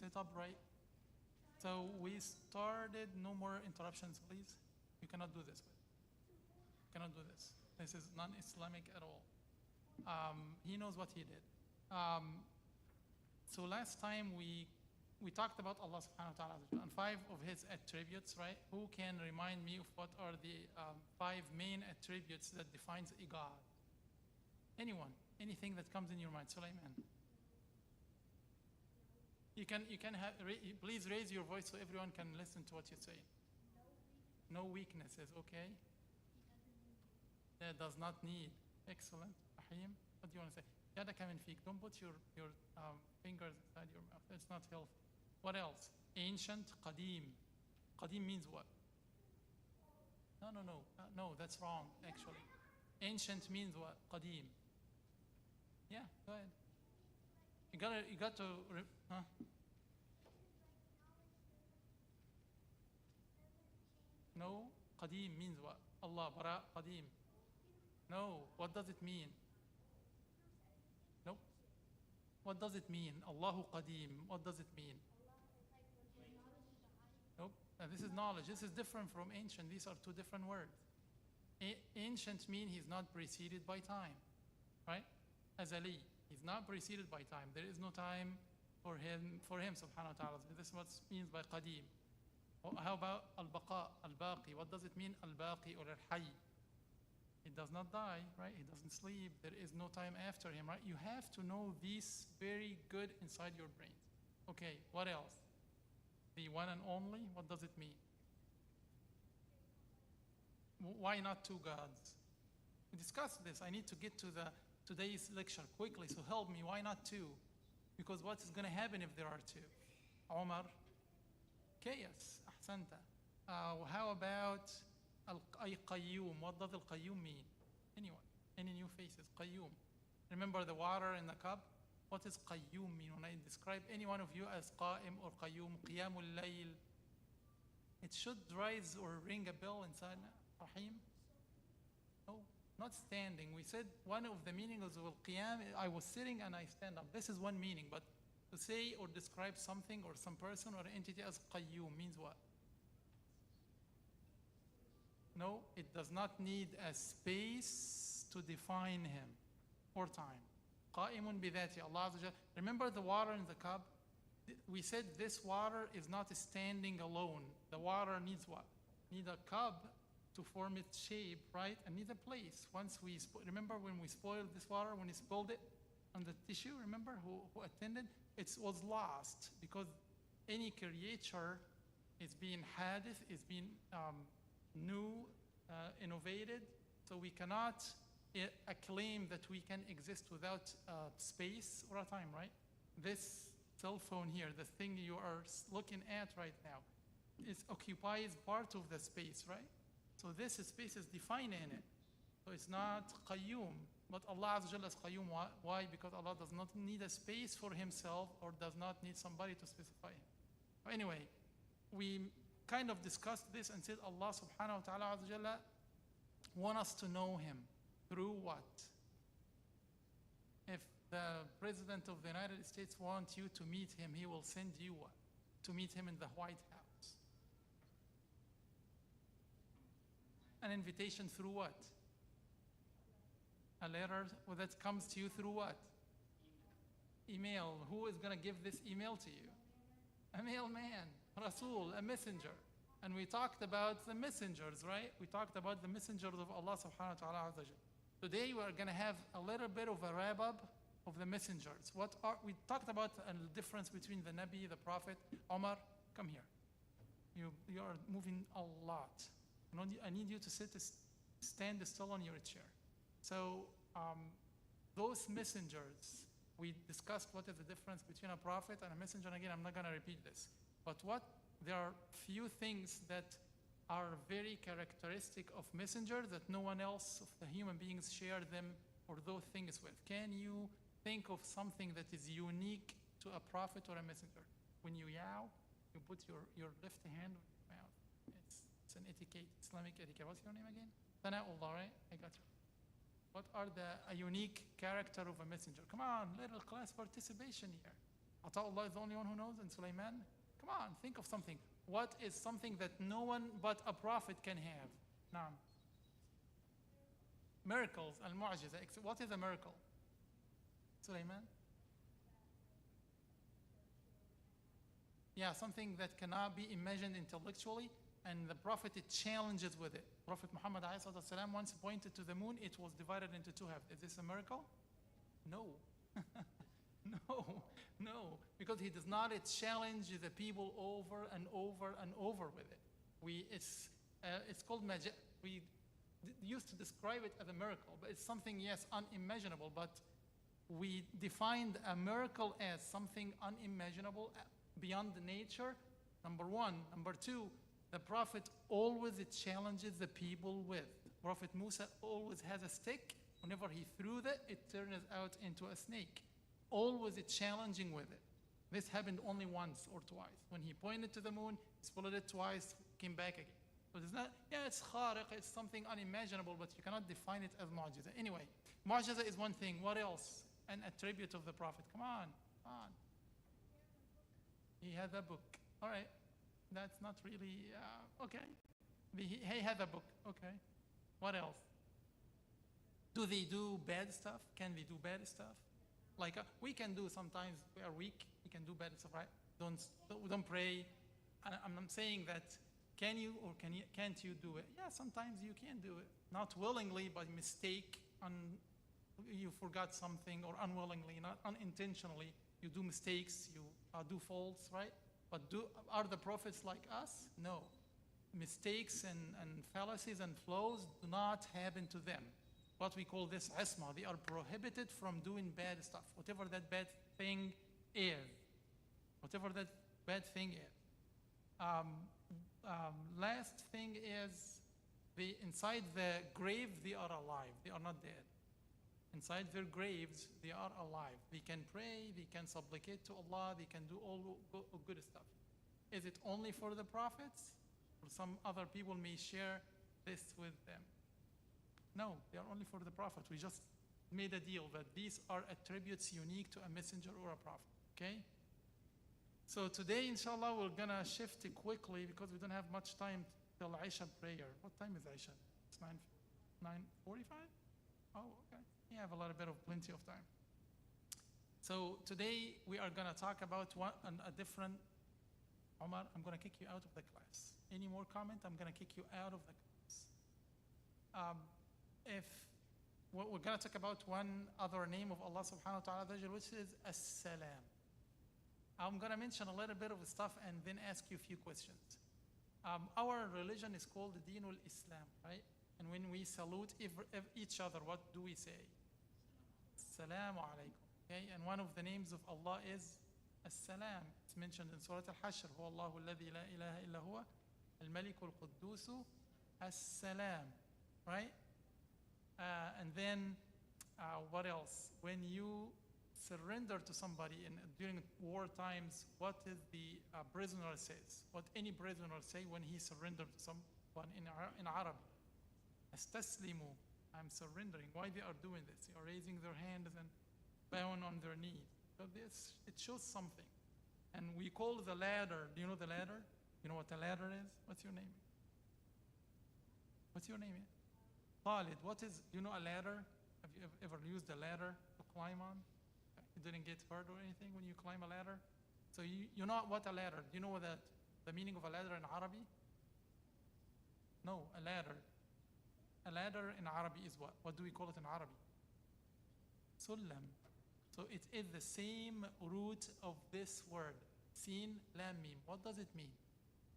sit upright. So we started, no more interruptions, please. You cannot do this. You cannot do this. This is non-Islamic at all. He knows what he did. So last time we talked about Allah subhanahu wa ta'ala and 5 of his attributes, right? Who can remind me of what are the 5 main attributes that defines a God? Anyone? Anything that comes in your mind? Sulaiman. You can please raise your voice so everyone can listen to what you say. No weaknesses, okay? That does not need. Excellent. Rahim, what do you want to say? Yada kamin fik. Don't put your fingers inside your mouth. It's not healthy. What else? Ancient, qadim. Qadim means what? No, that's wrong, actually. Ancient means what? Qadim. Yeah, go ahead. You got to, huh? No, qadim means what? Allah, bara, qadim. No, what does it mean? Nope. What does it mean? Allahu qadim, what does it mean? Nope, this is knowledge. This is different from ancient. These are 2 different words. Ancient means he's not preceded by time, right? Azali, he's not preceded by time. There is no time for him subhanahu wa ta'ala. This is what it means by qadim. How about al-baqa, al-baqi? What does it mean, al-baqi or al-hayy? He does not die, right? He doesn't sleep. There is no time after him, right? You have to know these very good inside your brain. Okay, what else? The one and only, what does it mean? Why not 2 gods? We discussed this. I need to get to today's lecture quickly, so help me. Why not 2? Because what is going to happen if there are 2? Omar? Chaos. Ahsanta. How about al-qayyum? What does al-qayyum mean? Anyone? Any new faces? Qayyum. Remember the water in the cup? What does qayyum mean? When I describe any one of you as qa'im or qayyum, qiyamul layl, it should rise or ring a bell inside. Rahim? No, not standing. We said one of the meanings of al-qiyam, I was sitting and I stand up. This is one meaning, but to say or describe something or some person or entity as qayyum means what? No, it does not need a space to define him or time. Qa'imun bidhati, Allah Azza wa Jalla. Remember the water in the cup? We said this water is not standing alone. The water needs what? Needs a cup to form its shape, right? And needs a place. Once we, remember when we spoiled this water, when we spilled it on the tissue, remember who attended? It was lost because any creature is being hadith, is being new, innovated, so we cannot claim that we can exist without space or a time, right? This cell phone here, the thing you are looking at right now, occupies part of the space, right? So this space is defined in it. So it's not qayyum, but Allah Azza wa Jalla is qayyum. Why? Because Allah does not need a space for himself or does not need somebody to specify him. Anyway, we kind of discussed this and said Allah subhanahu wa ta'ala Azza wa Jalla want us to know him through what? If the President of the United States wants you to meet him, he will send you what? To meet him in the White House. An invitation through what? A letter that comes to you through what? Email. Who is going to give this email to you? A mailman, Rasul, a messenger. And we talked about the messengers, right? We talked about the messengers of Allah subhanahu wa ta'ala. Today we are going to have a little bit of a wrap-up of the messengers. We talked about the difference between the Nabi, the Prophet. Omar, come here. You are moving a lot. I need you to stand still on your chair. So those messengers, we discussed what is the difference between a prophet and a messenger. And again, I'm not going to repeat this. But there are few things that are very characteristic of messengers that no one else of the human beings share them or those things with. Can you think of something that is unique to a prophet or a messenger? When you yow, you put your left hand on your mouth. It's an etiquette, Islamic etiquette. What's your name again? Sana'ullah, right? I got you. What are a unique character of a messenger? Come on, little class participation here. Ata'ullah is the only one who knows, and Sulaiman? Come on, think of something. What is something that no one but a prophet can have? Naam. Miracles, al-mu'jiza. What is a miracle? Sulaiman? Yeah, something that cannot be imagined intellectually, and the prophet it challenges with it. Prophet Muhammad ﷺ once pointed to the moon, it was divided into two halves. Is this a miracle? No. No, no, because he does not challenge the people over and over and over with it. It's called magic. We used to describe it as a miracle, but it's something, yes, unimaginable, but we defined a miracle as something unimaginable, beyond the nature, number one. Number two, the prophet always challenges the people with. Prophet Musa always has a stick. Whenever he threw it, it turns out into a snake. Always challenging with it. This happened only once or twice. When he pointed to the moon, split it twice, came back again. So it's not, yeah, it's khariq, it's something unimaginable, but you cannot define it as mu'jiza. Anyway, mu'jiza is one thing. What else? An attribute of the prophet. Come on, come on. He had a book. All right. That's not really, okay. He had a book. Okay. What else? Do they do bad stuff? Can they do bad stuff? Like we can do sometimes, we are weak, we can do bad stuff, right? Don't pray. I'm saying that, can you or can't you do it? Yeah, sometimes you can do it. Not willingly, but mistake, you forgot something, or unwillingly, not unintentionally. You do mistakes, you do faults, right? But are the prophets like us? No. Mistakes and fallacies and flaws do not happen to them. What we call this isma. They are prohibited from doing bad stuff, whatever that bad thing is. Whatever that bad thing is. Last thing is, inside the grave, they are alive. They are not dead. Inside their graves, they are alive. They can pray, they can supplicate to Allah, they can do all good stuff. Is it only for the prophets? Or some other people may share this with them? No, they are only for the prophet. We just made a deal that these are attributes unique to a messenger or a prophet, okay? So today, inshallah, we're gonna shift quickly because we don't have much time till Isha prayer. What time is Isha? It's 9:45? Oh, okay. You have plenty of time. So today we are gonna talk about a different, Omar, I'm gonna kick you out of the class. Any more comment? I'm gonna kick you out of the class. We're going to talk about one other name of Allah subhanahu wa ta'ala, which is As-Salam. I'm going to mention a little bit of stuff and then ask you a few questions. Our religion is called the Deenul Islam, right? And when we salute each other, what do we say? Assalamu alaikum. Okay? And one of the names of Allah is As-Salam. It's mentioned in Surah Al-Hashr. Huwa Allahu alladhi la ilaha illa huwa al-Maliku al-Quddusu As-Salam. Right? And then, what else? When you surrender to somebody during war times, what is the prisoner says? What any prisoner say when he surrendered to someone in Arabic? Astaslimu, I'm surrendering. Why they are doing this? They are raising their hands and bowing on their knees. So it shows something. And we call the ladder. Do you know the ladder? You know what the ladder is? What's your name? What's your name? Khalid, do you know a ladder? Have you ever used a ladder to climb on? You didn't get hurt or anything when you climb a ladder? So you know what a ladder? Do you know the meaning of a ladder in Arabic? No, a ladder. A ladder in Arabic is what? What do we call it in Arabic? Sulam. So it is the same root of this word. Sin, lam, mim. What does it mean?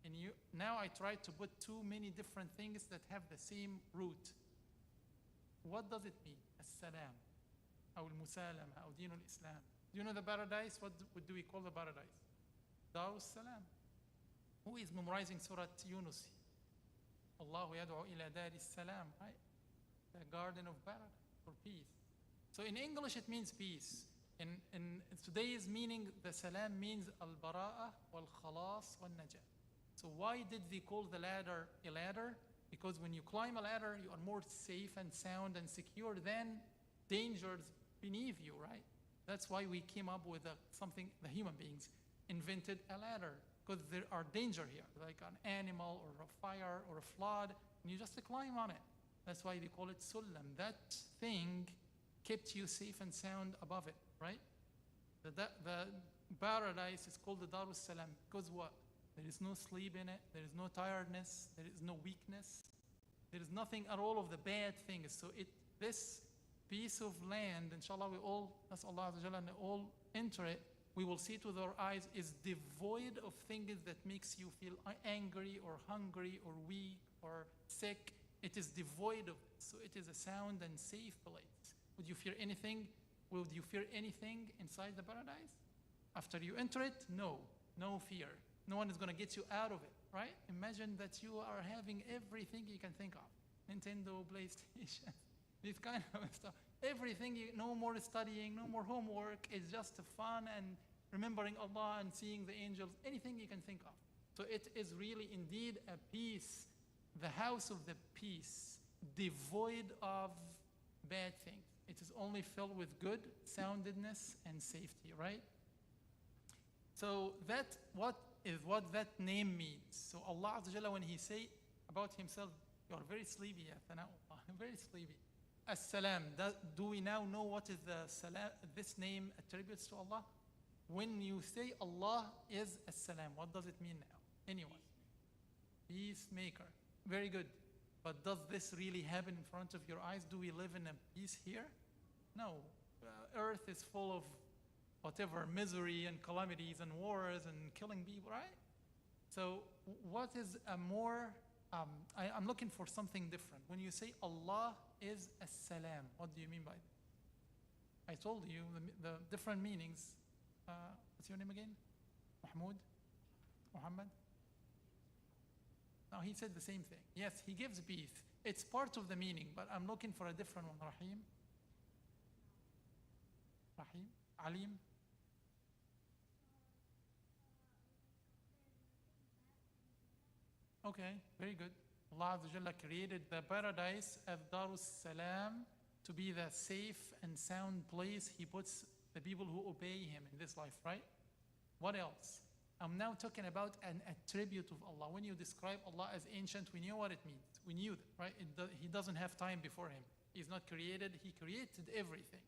And now I try to put too many different things that have the same root. What does it mean? As-Salam, or Al-Musalama, or Deen al-Islam. Do you know the paradise? What do we call the paradise? Darus Salam. Who is memorizing Surah Yunus? Allahu yad'u ila Daris Salam, right? The garden of paradise, for peace. So in English it means peace. In today's meaning, the Salam means al-Bara'a, wal-Khalas, wal-Najah. So why did they call the ladder a ladder? Because when you climb a ladder, you are more safe and sound and secure than dangers beneath you, right? That's why we came up with something, the human beings invented a ladder, because there are danger here, like an animal or a fire or a flood, and you just climb on it. That's why they call it sulam. That thing kept you safe and sound above it, right? The paradise is called the Darus Salam because what? There is no sleep in it, there is no tiredness, there is no weakness, there is nothing at all of the bad things. So this piece of land, inshallah, we all, that's Allah Azza wa Jalla, and all enter it, we will see it with our eyes, is devoid of things that makes you feel angry or hungry or weak or sick. It is devoid of it. So it is a sound and safe place. Would you fear anything? Would you fear anything inside the paradise? After you enter it, no fear. No one is going to get you out of it, right? Imagine that you are having everything you can think of. Nintendo, PlayStation, this kind of stuff. Everything, no more studying, no more homework. It's just fun and remembering Allah and seeing the angels, anything you can think of. So it is really indeed a peace, the house of the peace, devoid of bad things. It is only filled with good, soundedness, and safety, right? So what that name means. So Allah Azza wa Jalla, when He say about Himself, you are very sleepy, ya Thana'ullah, very sleepy. As-Salam, do we now know what is this name attributes to Allah? When you say Allah is As-Salam, what does it mean now? Anyone? Peacemaker. Very good. But does this really happen in front of your eyes? Do we live in a peace here? No. Earth is full of whatever misery and calamities and wars and killing people, right? So what is a more, I'm looking for something different. When you say Allah is As-Salam, what do you mean by that? I told you the different meanings. What's your name again? Mahmoud? Muhammad? No, he said the same thing. Yes, he gives peace. It's part of the meaning, but I'm looking for a different one. Rahim? Alim? Okay, very good. Allah Azza wa Jalla created the paradise of Darus Salam to be the safe and sound place He puts the people who obey Him in this life, right? What else? I'm now talking about an attribute of Allah. When you describe Allah as ancient, we knew what it means. We knew that, right? He doesn't have time before Him. He's not created. He created everything.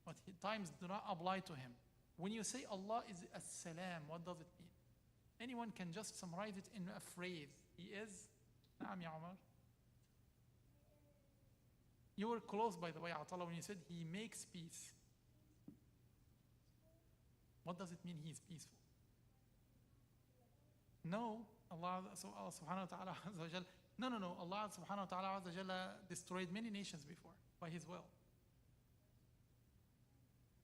But times do not apply to Him. When you say Allah is As-Salam, what does it mean? Anyone can just summarize it in a phrase. He is, Naam ya Umar. You were close, by the way, Atala, when you said He makes peace. What does it mean He is peaceful? No, Allah subhanahu wa ta'ala no. Allah subhanahu wa ta'ala destroyed many nations before by His will.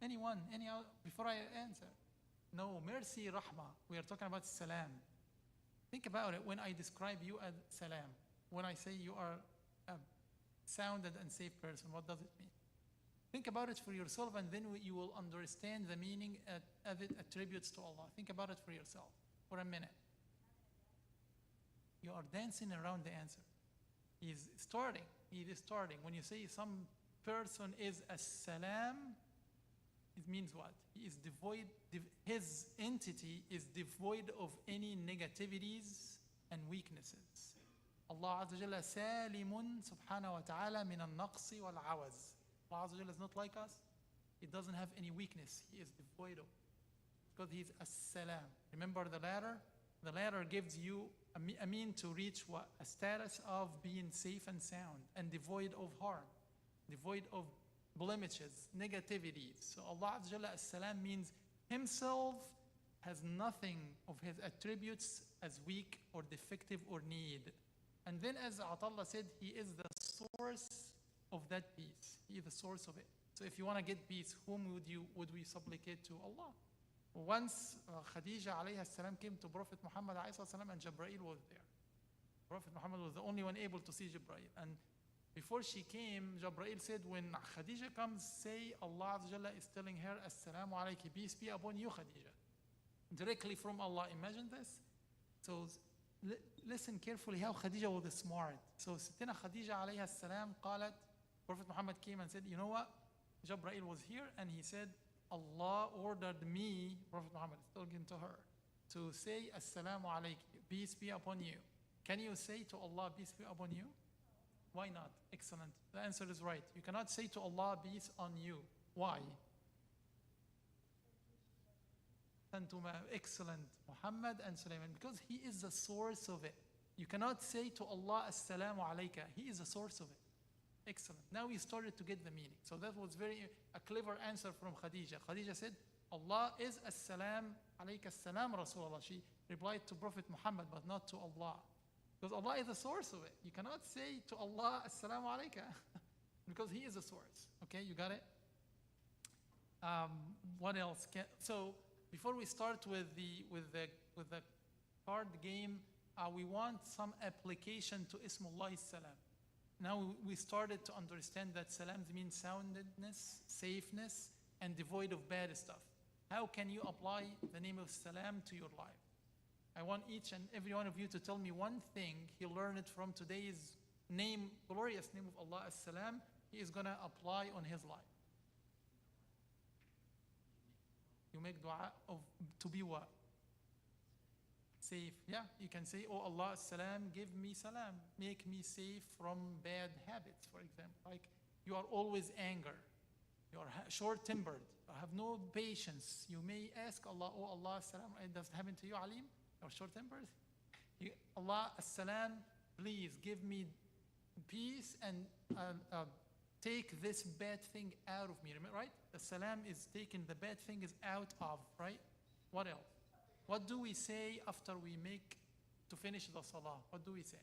Anyone, any other, before I answer? No, mercy, rahmah. We are talking about salam. Think about it when I describe you as salam. When I say you are a sounded and safe person, what does it mean? Think about it for yourself, and then you will understand the meaning as it attributes to Allah. Think about it for yourself for a minute. You are dancing around the answer. He is starting. When you say some person is As-Salam, it means what? He is devoid, his entity is devoid of any negativities and weaknesses. Allah Azza wa Jalla salimun subhanahu wa ta'ala min al-naqsi wal-awaz. Allah Azza wa Jalla is not like us. He doesn't have any weakness. He is devoid of, because He is As-Salam. Remember the ladder? The ladder gives you a mean to reach what? A status of being safe and sound and devoid of harm, devoid of blemishes, negativities. So Allah Azza wa Jalla As-Salam means Himself has nothing of His attributes as weak or defective or need. And then as Atallah said, He is the source of that peace. He is the source of it. So if you want to get peace, whom would we supplicate to? Allah. Once Khadija alayhi salam came to Prophet Muhammad alayhi salam, and Jibreel was there. Prophet Muhammad was the only one able to see Jibreel. And before she came, Jibreel said, when Khadija comes, say Allah Azza wa Jalla is telling her, Assalamu alayki, peace be upon you, Khadija. Directly from Allah. Imagine this. So listen carefully how Khadija was smart. So Sittina Khadija alayhi salam qalat, Prophet Muhammad came and said, you know what? Jibreel was here and he said, Allah ordered me, Prophet Muhammad is talking to her, to say Assalamu alaikum, peace be upon you. Can you say to Allah, peace be upon you? Why not? Excellent. The answer is right. You cannot say to Allah, peace on you. Why? Excellent. Muhammad and Sulaiman. Because he is the source of it. You cannot say to Allah, Assalamu alayka. He is the source of it. Excellent. Now we started to get the meaning. So that was a clever answer from Khadija. Khadija said, Allah is Assalam alayka Assalam Rasulullah. She replied to Prophet Muhammad, but not to Allah. Because Allah is the source of it. You cannot say to Allah, Assalamu alayka, because He is the source. Okay, you got it? What else? So before we start with the card game, we want some application to Ismullah Salam. Now we started to understand that salam means soundness, safeness, and devoid of bad stuff. How can you apply the name of salam to your life? I want each and every one of you to tell me one thing he learned from today's name, glorious name of Allah as-Salam, he is going to apply on his life. You make dua to be what? Safe. Yeah, you can say, oh Allah salam, give me salam. Make me safe from bad habits, for example. Like you are always angry. You are short-tempered. You have no patience. You may ask Allah, oh Allah salam. It does happen to you, Alim? You are short-tempered? Allah salam, please give me peace and take this bad thing out of me. Remember, right? The salam is taken, the bad thing is out of, right? What else? What do we say after we make to finish the salah? What do we say?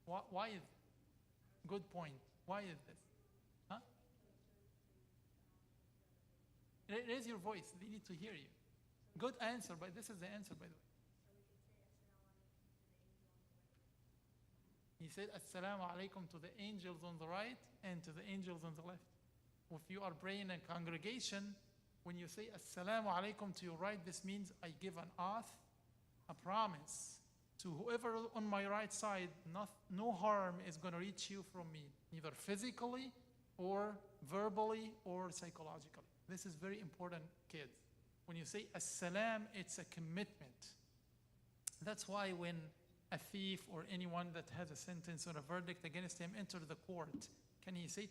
Why is it? Good point. Why is this? Huh? Raise your voice. They need to hear you. Good answer, but this is the answer, by the way. He said, Assalamu alaikum to the angels on the right and to the angels on the left. If you are praying in a congregation, when you say Assalamu alaikum to your right, this means I give an oath, a promise to whoever on my right side, no harm is going to reach you from me, either physically or verbally or psychologically. This is very important, kids. When you say Assalam, it's a commitment. That's why when a thief or anyone that has a sentence or a verdict against him enter the court, can he say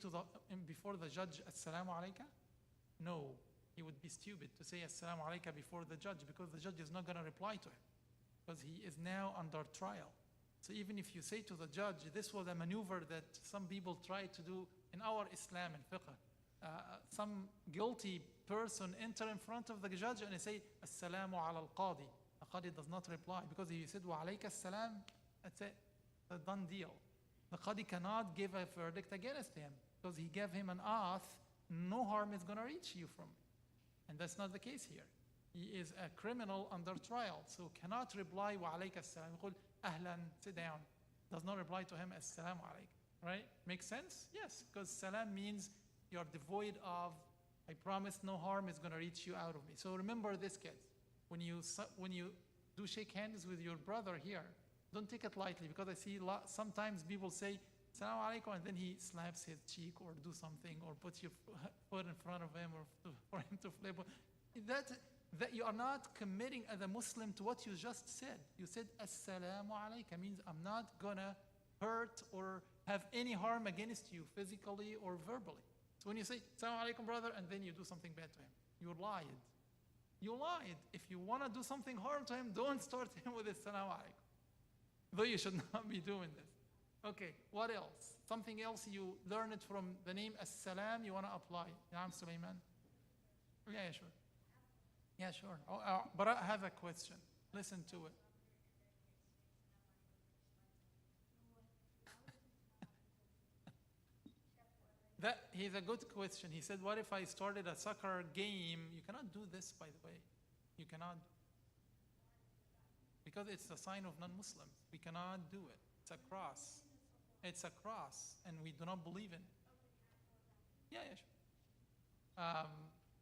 before the judge, Assalamu alayka? No. He would be stupid to say Assalamu alayka before the judge, because the judge is not going to reply to him, because he is now under trial. So even if you say to the judge, this was a maneuver that some people try to do in our Islam and fiqh. Some guilty person enter in front of the judge and they say Assalamu ala al-qadi. The qadi does not reply, because he said wa alayka as-salam, that's it, a done deal. The qadi cannot give a verdict against him, because he gave him an oath, no harm is going to reach you from it. And that's not the case here. He is a criminal under trial, so cannot reply wa alayka as-salam. Yaqul ahlan, sit down. Does not reply to him as-salamu alaykum. Right? Makes sense? Yes, because salam means you are devoid of, I promise no harm is going to reach you out of me. So remember this, kids. When you do shake hands with your brother here, don't take it lightly, because I see sometimes people say Assalamu alaikum, and then he slaps his cheek or do something or puts your foot in front of him or for him to flip. That you are not committing as a Muslim to what you just said. You said Assalamu alaikum, means I'm not gonna hurt or have any harm against you physically or verbally. So when you say Assalamu alaikum, brother, and then you do something bad to him, you lied. You lied. If you want to do something harm to him, don't start him with Assalamu alaikum. Though you should not be doing this. Okay, what else? Something else you learned from the name As-Salam you want to apply. Naam, Sulaiman? Yeah, sure. Yeah, sure. But I have a question. Listen to it. He's a good question. He said, what if I started a soccer game? You cannot do this, by the way. You cannot. Because it's a sign of non-Muslims. We cannot do it. It's a cross. It's a cross, and we do not believe in it. Yeah, sure.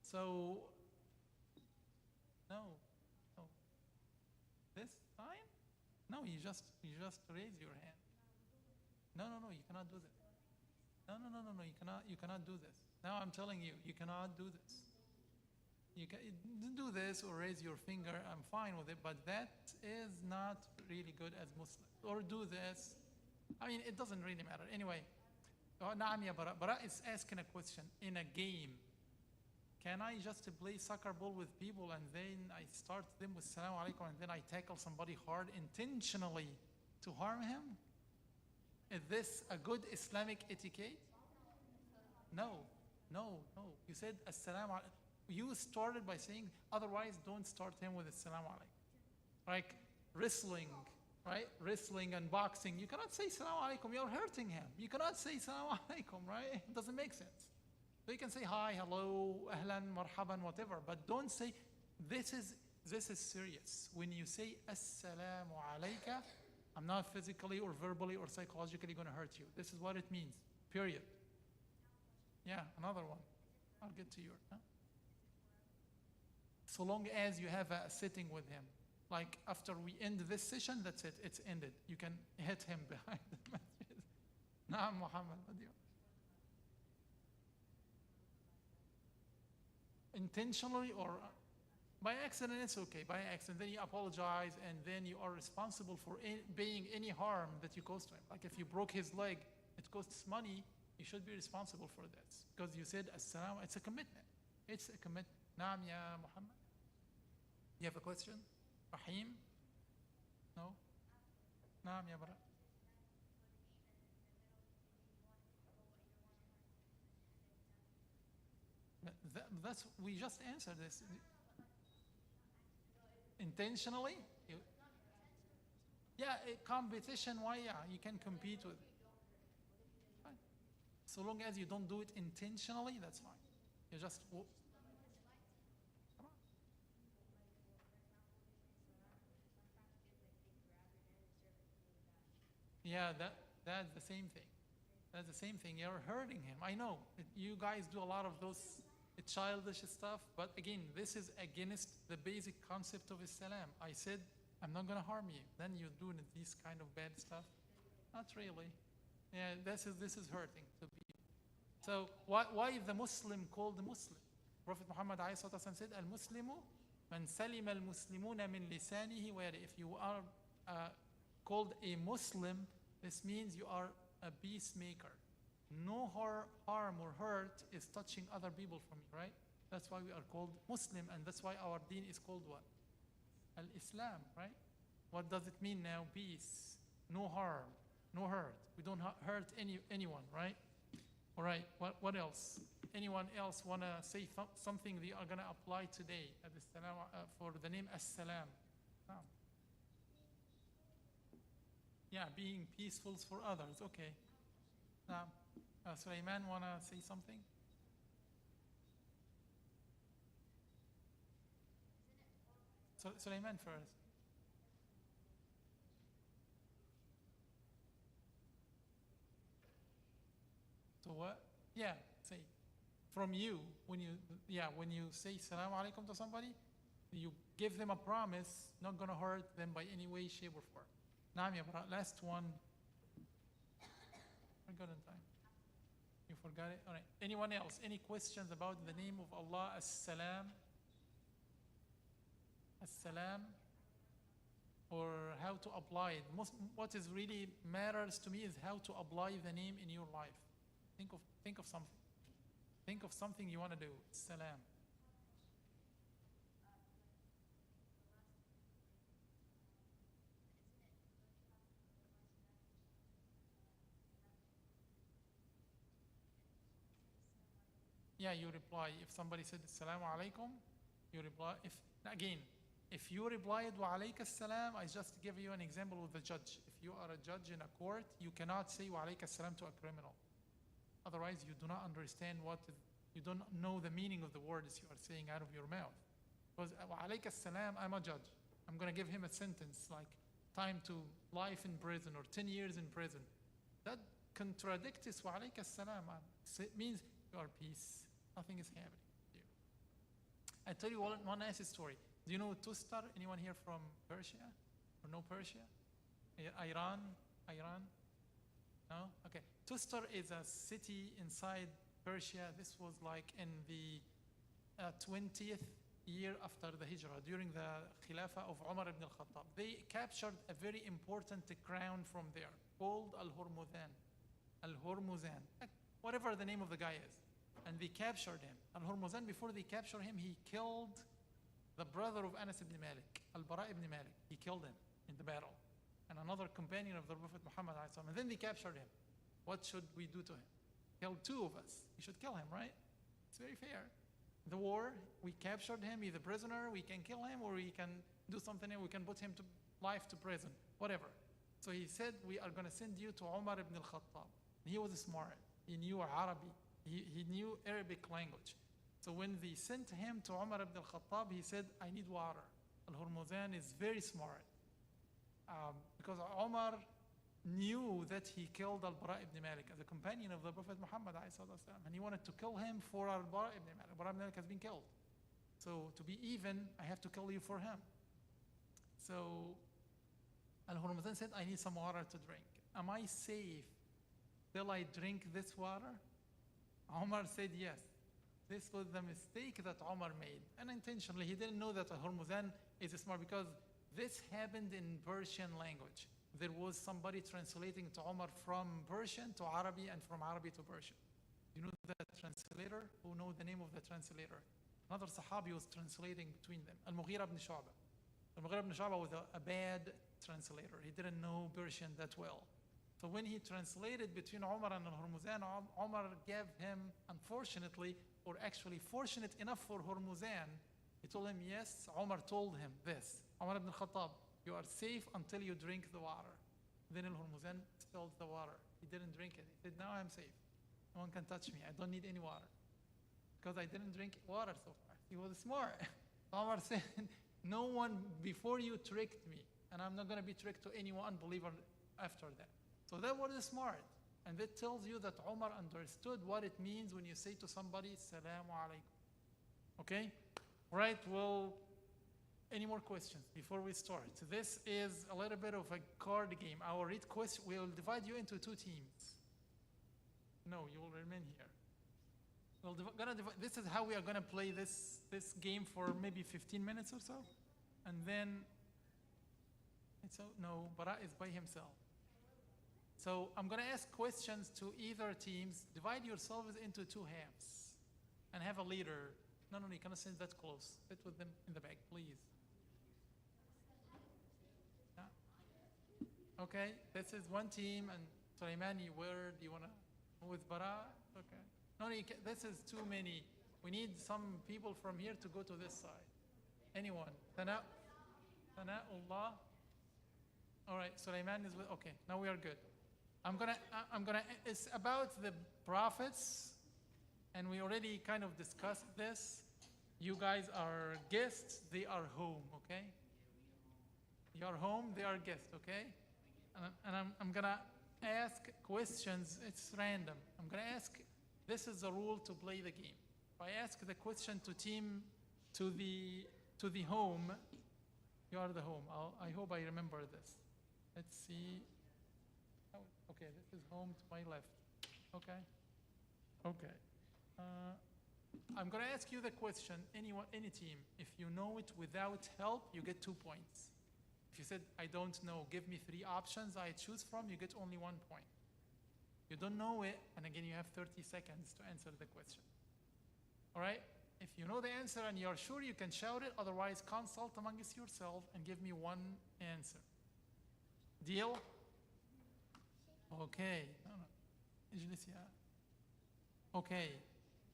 So, no. This sign? No, you just raise your hand. No, you cannot do this. No, you cannot do this. Now I'm telling you, you cannot do this. You can do this or raise your finger, I'm fine with it, but that is not really good as Muslim. Or do this. I mean, it doesn't really matter. Anyway, نعم يا براء. Bara is asking a question. In a game, can I just play soccer ball with people and then I start them with salam alaikum and then I tackle somebody hard intentionally to harm him? Is this a good Islamic etiquette? No, no, no. You said as-salam alaikum. You started by saying, otherwise don't start him with as-salam alaikum. Like wrestling, right? Wrestling and boxing. You cannot say salam alaikum, you're hurting him. You cannot say salam alaikum, right? It doesn't make sense. So you can say hi, hello, ahlan, marhaban, whatever, but don't say, this is serious. When you say assalamu alayka, I'm not physically or verbally or psychologically going to hurt you. This is what it means, period. Yeah, another one. I'll get to yours. Huh? So long as you have a sitting with him. Like after we end this session, that's it. It's ended. You can hit him behind the masjid. Naam, Muhammad. Intentionally or by accident, it's okay. By accident, then you apologize, and then you are responsible for being any harm that you caused to him. Like if you broke his leg, it costs money. You should be responsible for that because you said as-salam. It's a commitment. It's a commitment. Naam ya Muhammad. You have a question? Rahim? No? Naam ya Bara. That's we just answered this. Intentionally? Yeah, competition. Why? Yeah, you can compete with. Fine. So long as you don't do it intentionally, that's fine. You just. Yeah, that's the same thing. That's the same thing. You're hurting him. I know. You guys do a lot of those childish stuff, but again, this is against the basic concept of Islam. I said, I'm not going to harm you. Then you're doing this kind of bad stuff. Not really. Yeah, this is hurting to people. So why is the Muslim called the Muslim? Prophet Muhammad said, Al-Muslimu man salima al-muslimuna min lisanihi wa yadihi. If you are called a Muslim, this means you are a peacemaker. No harm or hurt is touching other people from you, right? That's why we are called Muslim, and that's why our deen is called what? Al-Islam, right? What does it mean now? Peace, no harm, no hurt. We don't hurt anyone, right? All right, what else? Anyone else want to say something they are going to apply today at the for the name As-Salam? No. Yeah, being peaceful for others, okay. Now, Sulaiman, want to say something? So, Sulaiman first. So what? Yeah, say. From you, when you say salam alaikum to somebody, you give them a promise, not going to hurt them by any way, shape, or form. Naam ya Bara, last one. We're good on time. You forgot it? All right. Anyone else? Any questions about the name of Allah, As-Salam? As-Salam? Or how to apply it? What is really matters to me is how to apply the name in your life. Think of something. Think of something you want to do. Salam. Yeah, you reply. If somebody said Assalamu alaikum, you reply. If you replied wa alayka salam, I just give you an example with the judge. If you are a judge in a court, you cannot say wa alayka salam to a criminal. Otherwise, you do not understand you don't know the meaning of the words you are saying out of your mouth. Because wa alayka salam, I'm a judge. I'm going to give him a sentence like time to life in prison or 10 years in prison. That contradicts wa alayka salam. It means you are peace. Nothing is happening here. I tell you one nice story. Do you know Tustar? Anyone here from Persia? Or no Persia? Iran? No? Okay. Tustar is a city inside Persia. This was like in the 20th year after the Hijrah, during the Khilafah of Umar ibn al-Khattab. They captured a very important crown from there called Al-Hormuzan. Al-Hormuzan, whatever the name of the guy is. And they captured him. Al-Hormuzan, before they captured him, he killed the brother of Anas ibn Malik, Al-Bara ibn Malik. He killed him in the battle. And another companion of the Prophet Muhammad. And then they captured him. What should we do to him? Killed two of us. We should kill him, right? It's very fair. The war, we captured him, he's a prisoner, we can kill him, or we can do something, we can put him to life to prison, whatever. So he said, we are going to send you to Umar ibn al-Khattab. He was smart. He knew Arabic. He knew Arabic language. So when they sent him to Umar ibn al-Khattab, he said, I need water. Al-Hormuzan is very smart. Because Umar knew that he killed Al-Bara ibn Malik as a companion of the Prophet Muhammad, and he wanted to kill him for Al-Bara ibn Malik. Al-Bara ibn Malik has been killed. So to be even, I have to kill you for him. So Al-Hormuzan said, I need some water to drink. Am I safe till I drink this water? Umar said yes. This was the mistake that Umar made. And intentionally, he didn't know that Al-Hormuzan is smart, because this happened in Persian language. There was somebody translating to Umar from Persian to Arabic and from Arabic to Persian. You know the translator? Who know the name of the translator? Another Sahabi was translating between them. Al-Mughira ibn Shu'bah. Al-Mughira ibn Shu'bah was a bad translator. He didn't know Persian that well. So when he translated between Umar and Al-Hormuzan, Umar gave him, unfortunately, or actually fortunate enough for Hormuzan, he told him, yes, Umar told him this. Umar ibn Khattab, you are safe until you drink the water. Then Al-Hormuzan spilled the water. He didn't drink it. He said, now I'm safe. No one can touch me. I don't need any water. Because I didn't drink water so far. He was smart. Umar said, no one before you tricked me. And I'm not going to be tricked to any unbeliever after that. So that was smart. And that tells you that Umar understood what it means when you say to somebody, Salamu alaikum. Okay? Right, well, any more questions before we start? This is a little bit of a card game. I will read questions. We will divide you into two teams. No, you will remain here. This is how we are going to play this game for maybe 15 minutes or so. And then, no, Bara is by himself. So I'm going to ask questions to either teams. Divide yourselves into two halves and have a leader. No, you cannot sit that close. Sit with them in the back, please. Yeah. Okay, this is one team. And Sulaimani, where do you want to? With Bara? Okay. No, this is too many. We need some people from here to go to this side. Anyone? Sana'ullah. All right, Sulaiman is with. Okay, now we are good. I'm gonna. It's about the prophets, and we already kind of discussed this. You guys are guests; they are home. Okay. You are home; they are guests. Okay. And I'm gonna ask questions. It's random. I'm gonna ask. This is the rule to play the game. If I ask the question to the home, you are the home. I hope I remember this. Let's see. Okay, this is home to my left. Okay. I'm going to ask you the question, any team. If you know it without help, you get 2 points. If you said, I don't know, give me 3 options I choose from, you get only 1 point. You don't know it, and again, you have 30 seconds to answer the question. All right? If you know the answer and you're sure, you can shout it. Otherwise, consult amongst yourself and give me 1 answer. Deal? Okay. Okay.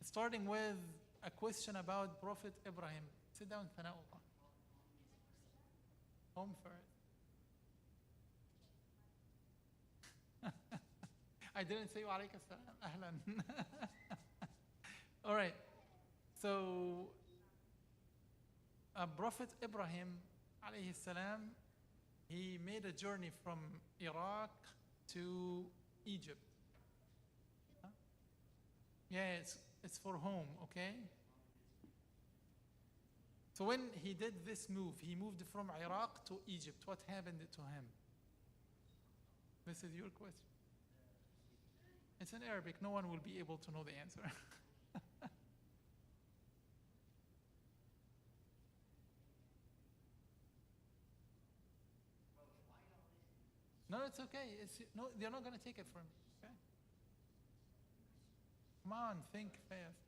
Starting with a question about Prophet Ibrahim. Sit down, Thana'ullah. Home first. I didn't say wa alayka salam. Ahlan. All right. So, Prophet Ibrahim, alayhi salam, he made a journey from Iraq to Egypt. Huh? Yeah, it's for home, okay? So when he did this move, he moved from Iraq to Egypt. What happened to him? This is your question. It's in Arabic. No one will be able to know the answer. No, it's okay. No, they're not going to take it from me. Okay? Come on, think fast.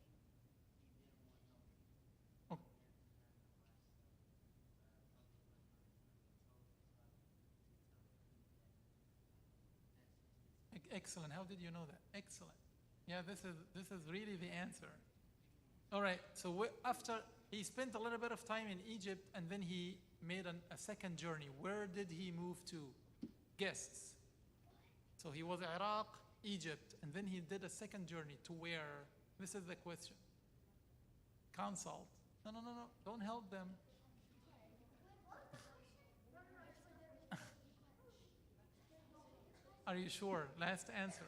Oh, excellent. How did you know that? Excellent. Yeah, this is really the answer. All right. So after he spent a little bit of time in Egypt, and then he made a second journey. Where did he move to? Guests. So he was Iraq, Egypt, and then he did a second journey to where? This is the question. Consult. No, no, no, no. Don't help them. Are you sure? Last answer.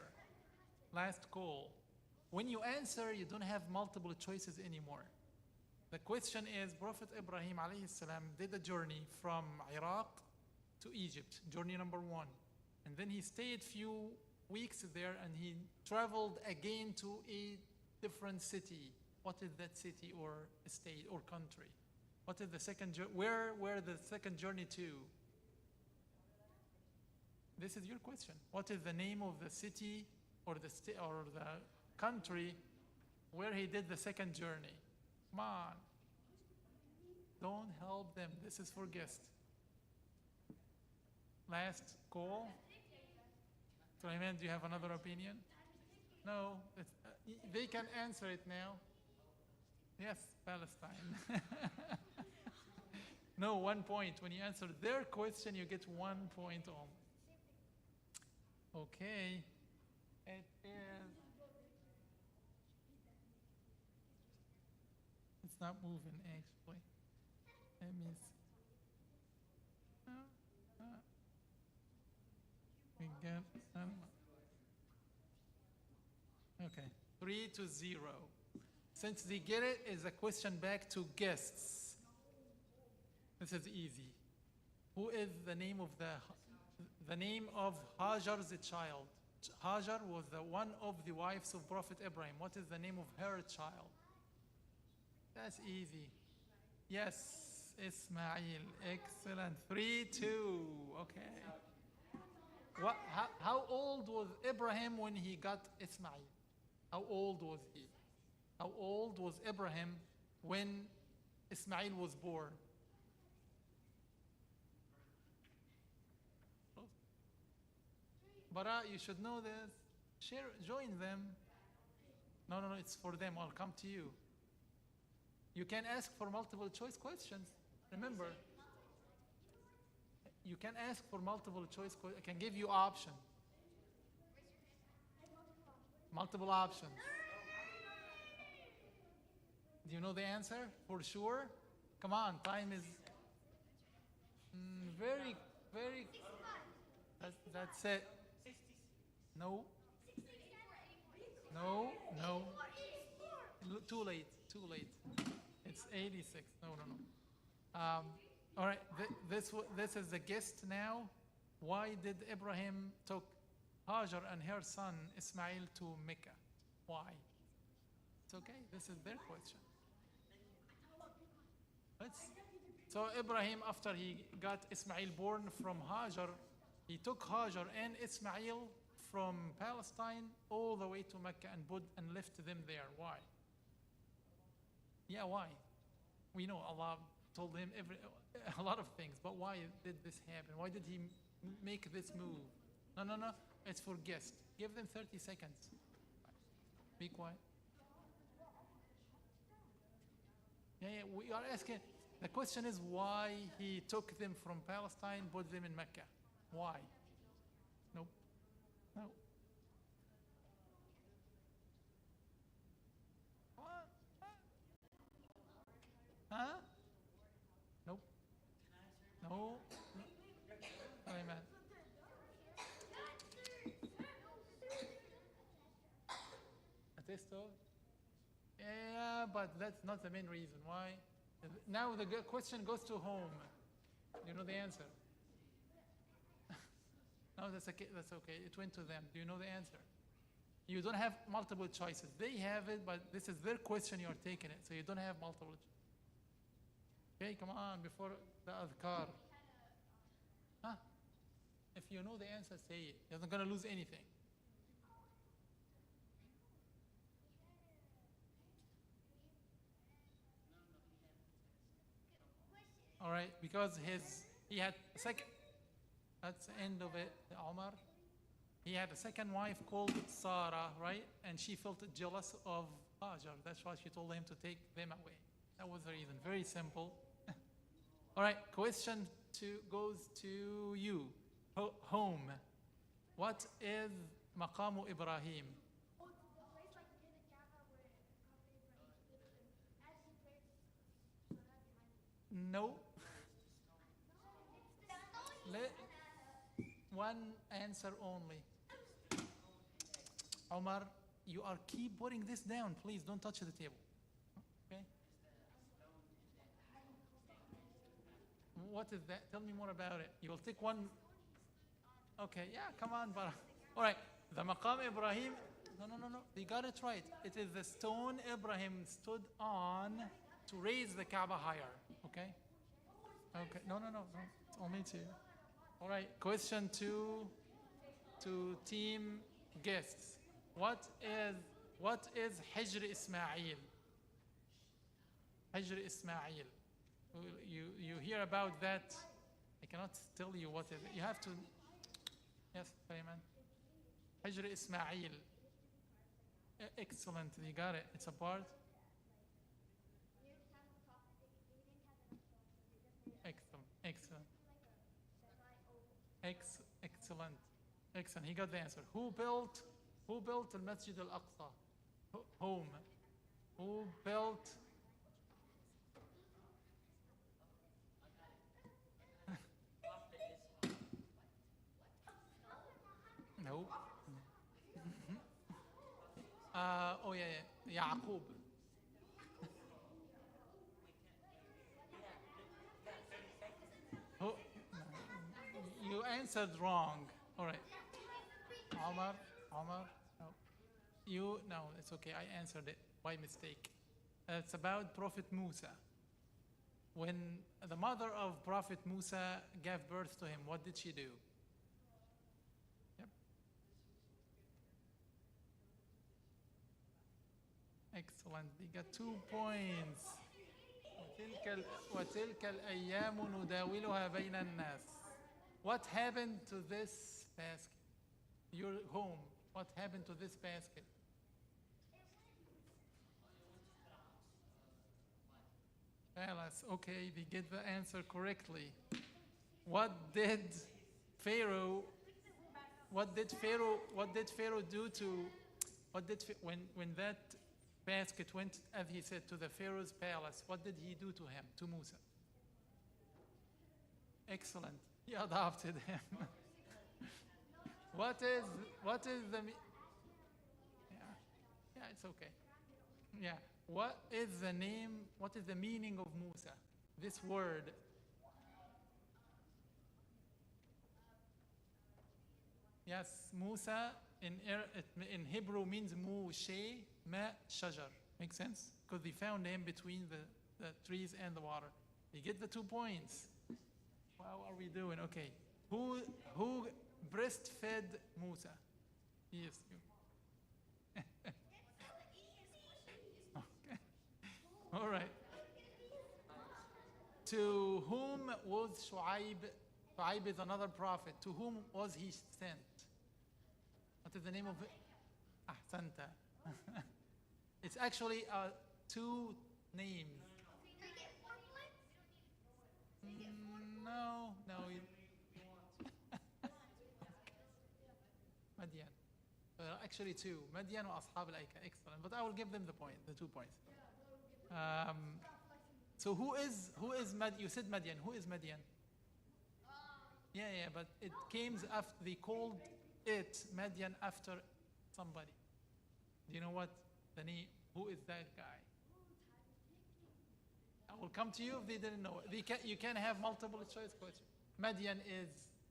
Last call. When you answer, you don't have multiple choices anymore. The question is, Prophet Ibrahim alayhi salam did a journey from Iraq to Egypt, journey number 1. And then he stayed few weeks there, and he traveled again to a different city. What is that city or state or country? What is the second where the second journey to? This is your question. What is the name of the city or the country where he did the second journey? Come on. Don't help them. This is for guests. Last call. Sulaiman, do you have another opinion? No. They can answer it now. Yes, Palestine. No, 1 point. When you answer their question, you get 1 point only. Okay. It is. It's not moving, actually. Let me see. We get okay, 3-0. Since they get it, is a question back to guests. This is easy. Who is the name of Hajar's child? Hajar was one of the wives of Prophet Ibrahim. What is the name of her child? That's easy. Yes, Ismail. Excellent. 3-2. Okay. How old was Ibrahim when he got Ismail? How old was he? How old was Ibrahim when Ismail was born? Bara, you should know this. Join them. No, it's for them. I'll come to you. You can ask for multiple choice questions. Remember, you can ask for multiple choice questions. I can give you options. Multiple options. Do you know the answer for sure? Come on, time is very, very. That's it. No. Too late. It's 86. No. All right. This is the guest now. Why did Ibrahim took Hajar and her son Ismail to Mecca? Why? It's okay. This is their question. So Ibrahim, after he got Ismail born from Hajar, he took Hajar and Ismail from Palestine all the way to Mecca and left them there. Why? Yeah, why? We know Allah told him a lot of things, but why did this happen? Why did he make this move? No. It's for guests. Give them 30 seconds. Be quiet. Yeah, we are asking. The question is why he took them from Palestine, put them in Mecca. Why? Nope. No. What? Huh? Nope. No. Sorry, man. A test of? Yeah, but that's not the main reason. Why? Now the question goes to home. Do you know the answer? No, that's okay. It went to them. Do you know the answer? You don't have multiple choices. They have it, but this is their question, you're taking it. So you don't have multiple choices. Okay, come on, before the adhkar. Huh? If you know the answer, say it. You're not going to lose anything. All right, because he had a second, that's the end of it, Omar. He had a second wife called Sarah, right? And she felt jealous of Hajar. That's why she told him to take them away. That was the reason. Very simple. All right, question two goes to you. Home. What is Maqamu Ibrahim? No. One answer only. Omar, you are keep putting this down. Please don't touch the table. Okay? What is that? Tell me more about it. You will take one. Okay, yeah, come on, Bara. All right, the Maqam Ibrahim. No. You got it right. It is the stone Ibrahim stood on to raise the Kaaba higher. Okay? Okay, no. It's only two. All right, question two to team guests. What is Hijr Ismail? Hijr Ismail. You hear about that? I cannot tell you what is it. You have to. Yes, Fayman. Hijr Ismail. Excellent. You got it. It's a part. Excellent. Excellent. He got the answer. Who built the Masjid al-Aqsa? Whom? Who built? No. Oh yeah. Yaqub. Who? You answered wrong. All right. Omar. No. No, it's okay. I answered it by mistake. It's about Prophet Musa. When the mother of Prophet Musa gave birth to him, what did she do? Yep. Excellent. You got 2 points. وتلك الأيام نداولها بين الناس. What happened to this basket? Your home. What happened to this basket? Palace. Okay, they get the answer correctly. What did Pharaoh do to when that basket went, as he said, to the Pharaoh's palace? What did he do to him, to Musa? Excellent. He adopted him. What is the yeah, it's okay. Yeah. What is the meaning of Musa? This word. Yes, Musa in Hebrew means Mushe ma shajar. Makes sense? Because they found him between the trees and the water. You get the 2 points. How are we doing? Okay. Who breastfed Musa? Yes, you. Okay. All right. To whom was Shu'aib? Shu'aib is another prophet. To whom was he sent? What is the name of it? Ahsanta. It's actually 2 names. No. Madian. Actually 2. Madian or Ashab al-Aika. Excellent. But I will give them the 2 points. So who is Madian? You said Madian. Who is Madian? Yeah, but it came after, they called it Madian after somebody. Do you know what the name? Who is that guy? I will come to you if they didn't know. You can have multiple choice questions. Madian is,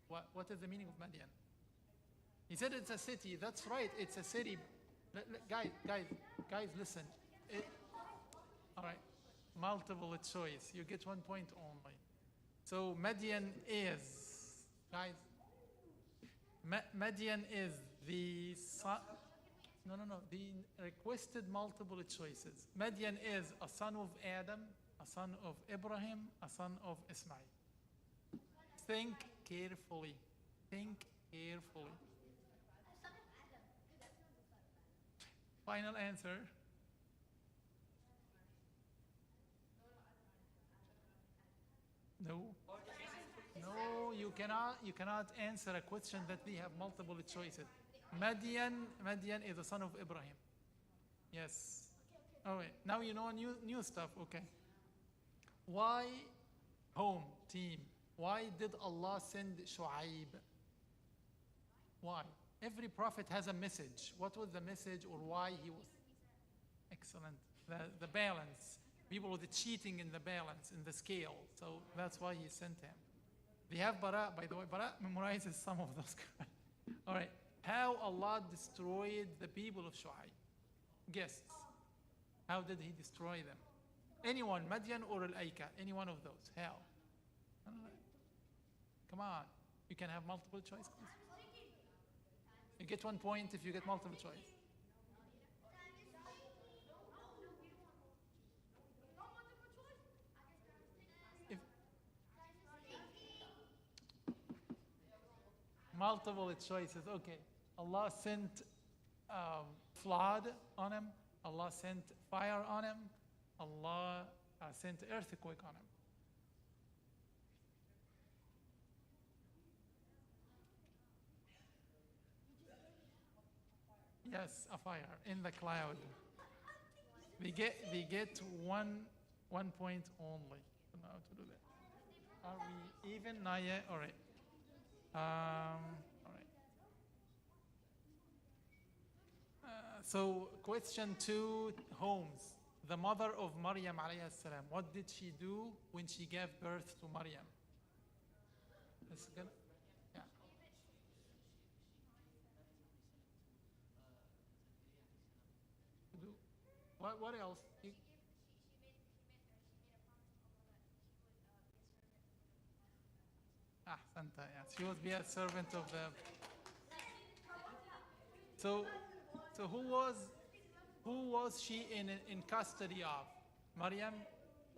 what is the meaning of Madian? He said it's a city. That's right, it's a city. Guys, listen. It, all right, multiple choice. You get 1 point only. So Median is, guys, Median is the son. No, no, no. The requested multiple choices. Median is a son of Adam, a son of Ibrahim, a son of Ismail. Think carefully. Think carefully. Final answer. No. No, you cannot answer a question that we have multiple choices. Madian is the son of Ibrahim. Yes. Oh wait, now you know new stuff. Okay. Why home team? Why did Allah send Shu'aib? Why? Every prophet has a message. What was the message or why he was excellent? The balance. People were cheating in the balance, in the scale. So that's why he sent him. They have Bara, by the way. Bara memorizes some of those. All right. How Allah destroyed the people of Shu'aib? Guests. How did he destroy them? Anyone, Madian or Al-Aika, any one of those. How? Come on. You can have multiple choices. You get 1 point if you get multiple choice. If multiple choices, okay. Allah sent flood on him. Allah sent fire on him. Allah sent earthquake on him. Yes, a fire in the cloud. They get one point only. Now to do that. Are we even? Not yet. All right. All right. So question 2, homes. The mother of Maryam alayhi salam. What did she do when she gave birth to Maryam? This is gonna, yeah. Do- what else? Santa, yes. She was be a servant of the. So, so who was she in custody of? Maryam,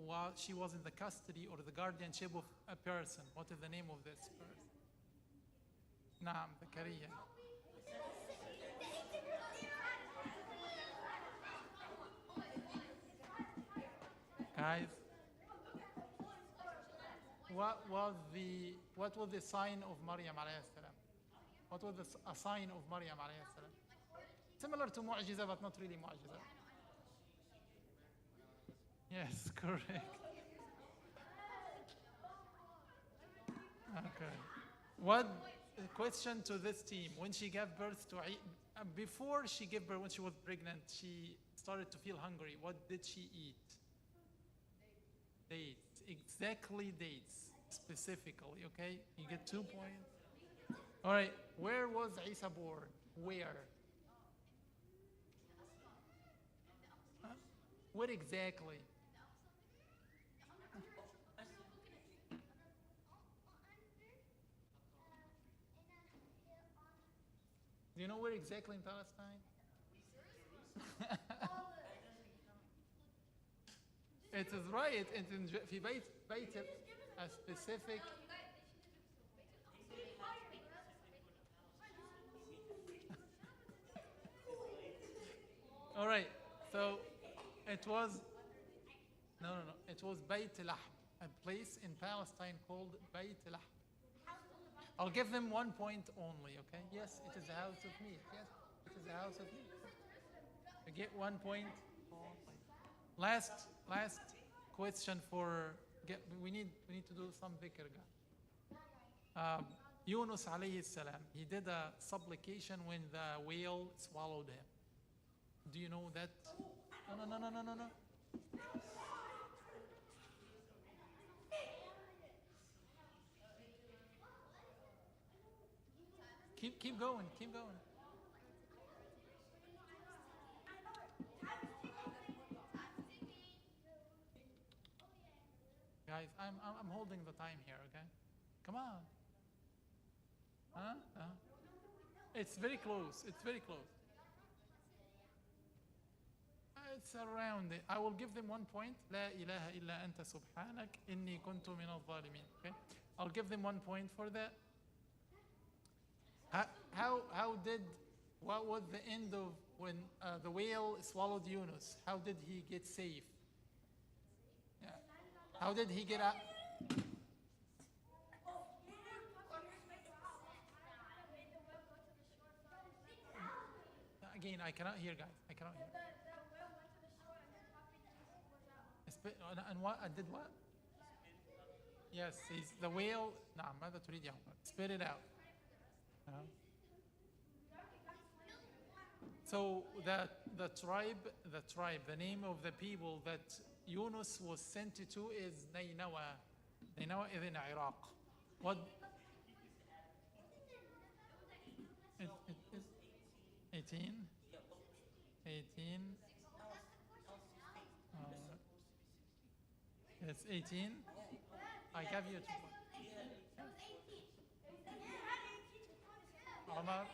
while she was in the custody or the guardianship of a person. What is the name of this person? Naam, Zakaria. Guys, what was the sign of Maryam alayhi salam? What was a sign of Maryam alayhi salam? Similar to mu'jiza, but not really mu'jiza. Yes, correct. Okay. What question to this team? When she gave birth to, before she gave birth, when she was pregnant, she started to feel hungry. What did she eat? Dates. Exactly dates. Specifically, okay? You get 2 points. All right. Where was Isa born? Where? Huh? Where exactly? Do you know where exactly in Palestine? It is right. It's in في بيت a specific. All right. So it was no. It was Beit Lahm, a place in Palestine called Beit Lahm. I'll give them 1 point only. Okay. Yes, it is a house of meat. Yes, it is a house of meat. You get 1 point. Last question for. We need to do some dhikr. Yunus alayhi salam. He did a supplication when the whale swallowed him. Do you know that? No. Keep going. Guys, I'm holding the time here, okay? Come on. Huh? It's very close. It's very close. It's around it. I will give them 1 point. لا إله إلا أنت سبحانك إني كنت من الظالمين. Okay? I'll give them 1 point for that. What was the end of when the whale swallowed Yunus? How did he get safe? Yeah. How did he get out? Again, I cannot hear, guys. I cannot hear. And what? I did what? Yes, he's the whale. نعم ماذا تريد يا عمر? Spit it out. So the tribe, the name of the people that Yunus was sent to is Nainawa. Nainawa is in Iraq. What? It is 18. 18. It's 18. I gave you 2 points. Omar.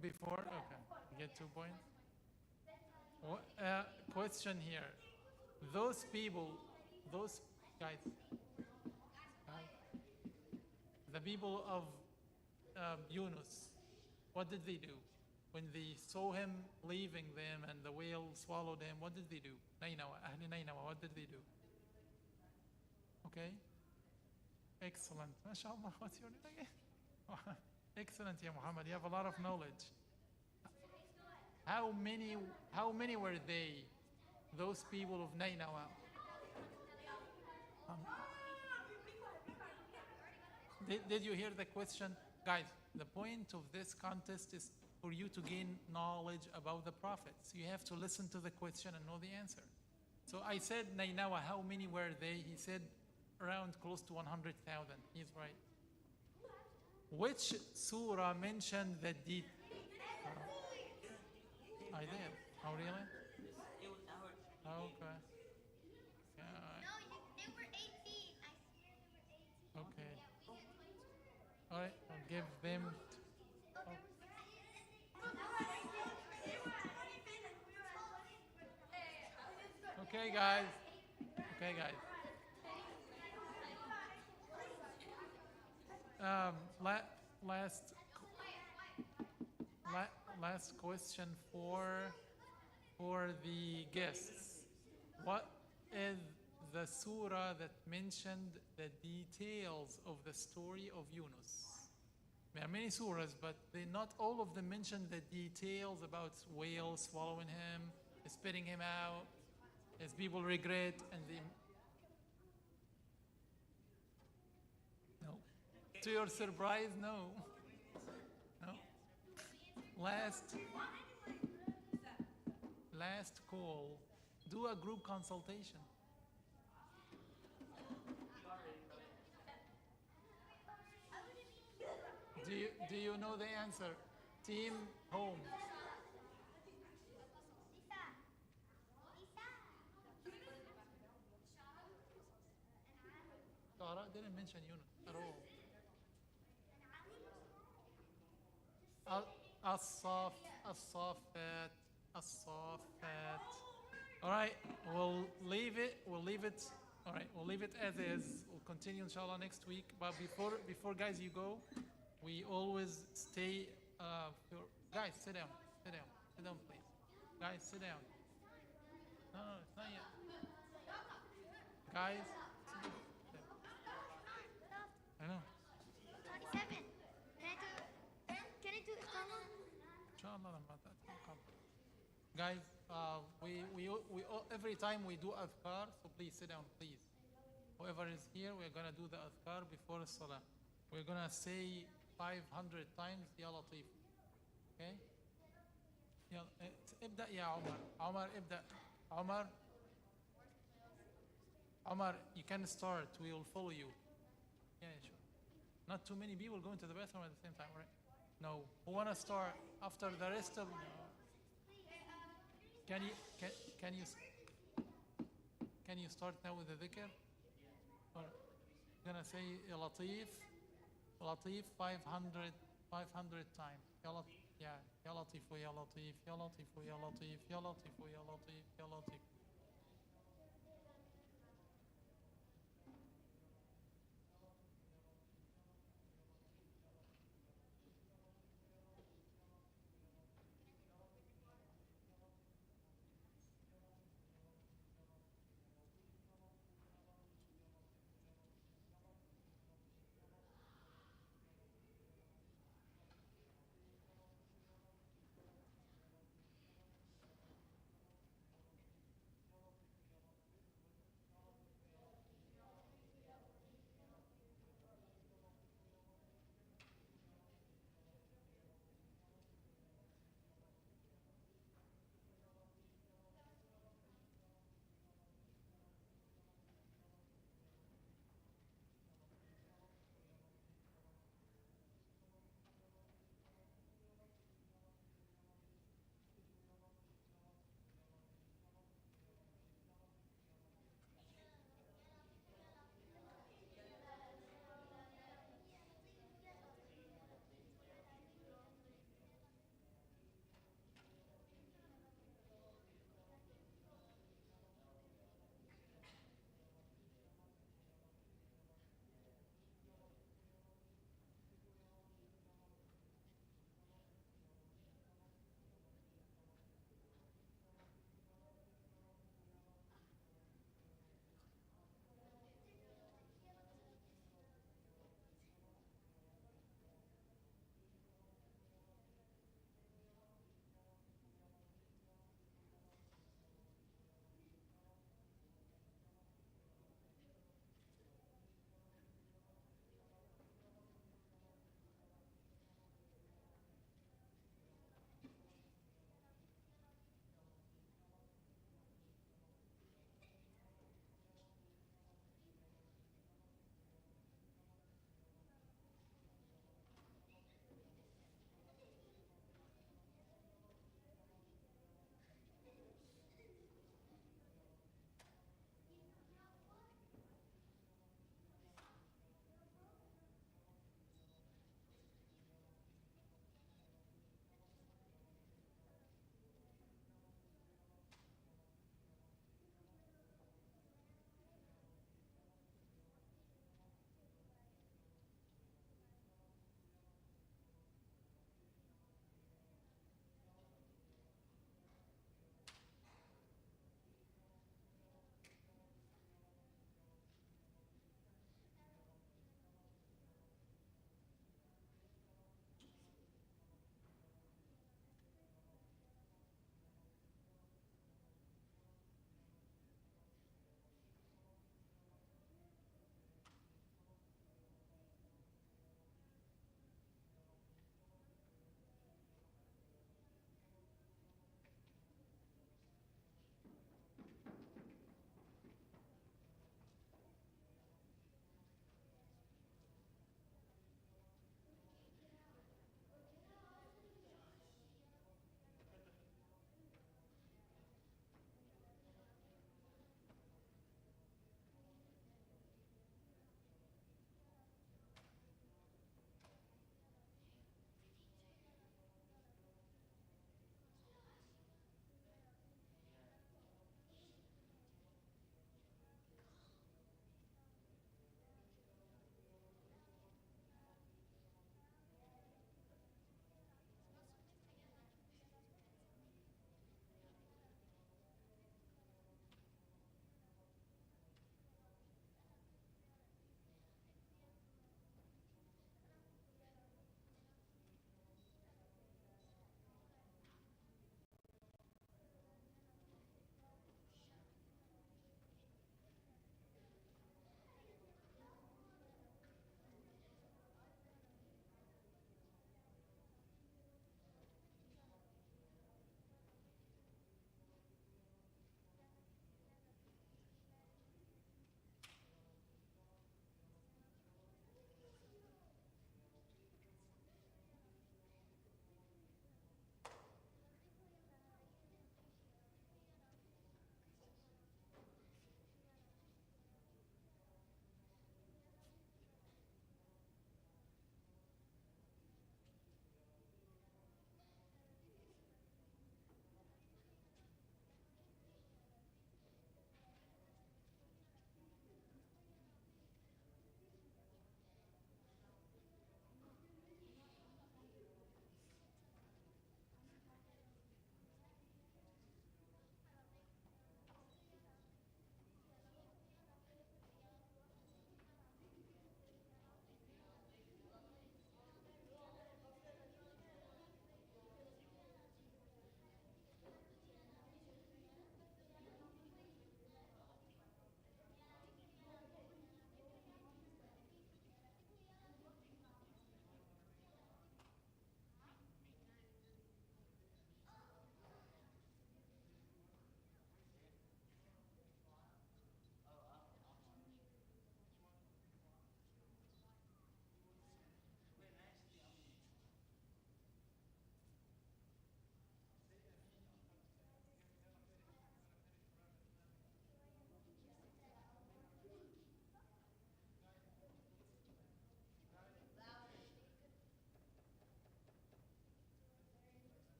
Before? Okay. You get 2 points. Question here. Those people, those guys, the people of Yunus, what did they do? When they saw him leaving them and the whale swallowed him, what did they do? Nainawa, Ahli Nainawa, what did they do? Okay? Excellent. MashaAllah, what's your name again? Excellent, ya Muhammad. You have a lot of knowledge. How many were they? Those people of Nainawa. Did you hear the question? Guys, the point of this contest is for you to gain knowledge about the prophets. You have to listen to the question and know the answer. So I said Nainawa, how many were they? He said around close to 100,000. He's right. Which surah mentioned the deed? I did. Oh, really? Okay. They were 18. I swear they were 18. Okay. All right, I'll give them. Okay, guys. Okay, guys. Last question for the guests. What is the surah that mentioned the details of the story of Yunus? There are many surahs, but not all of them mention the details about whales swallowing him, spitting him out, his people regret, and no. To your surprise, no. No. Last call. Do a group consultation. Do you know the answer? Team home. Tara didn't mention Yunus at all. As-Saffat. All right, we'll leave it. All right, we'll leave it as is. We'll continue inshallah next week. But before guys, you go, we always stay. Guys, sit down, please. Guys, sit down. No, it's not yet. Guys, sit down. I know. 27. Can I do Iqamah? Inshallah, guys, we every time we do adhkar, so please sit down, please. Whoever is here, we're gonna do the adhkar before the salah. We're gonna say 500 times Ya Latif. Okay? ابدأ يا عمر. عمر ابدأ. عمر, you can start. We will follow you. Yeah, sure. Not too many people going to the bathroom at the same time, right? No. Who wanna start after the rest of? Can you can can you can you start now with the dhikr? Or gonna say Ya Latif, Latif 500 times. Ya Latif, yeah. Ya Latif, Ya Latif, Ya Latif, Ya Latif, Ya Latif, Ya Latif, Ya Latif.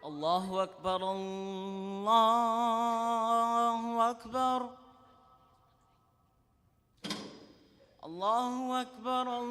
الله أكبر الله أكبر الله أكبر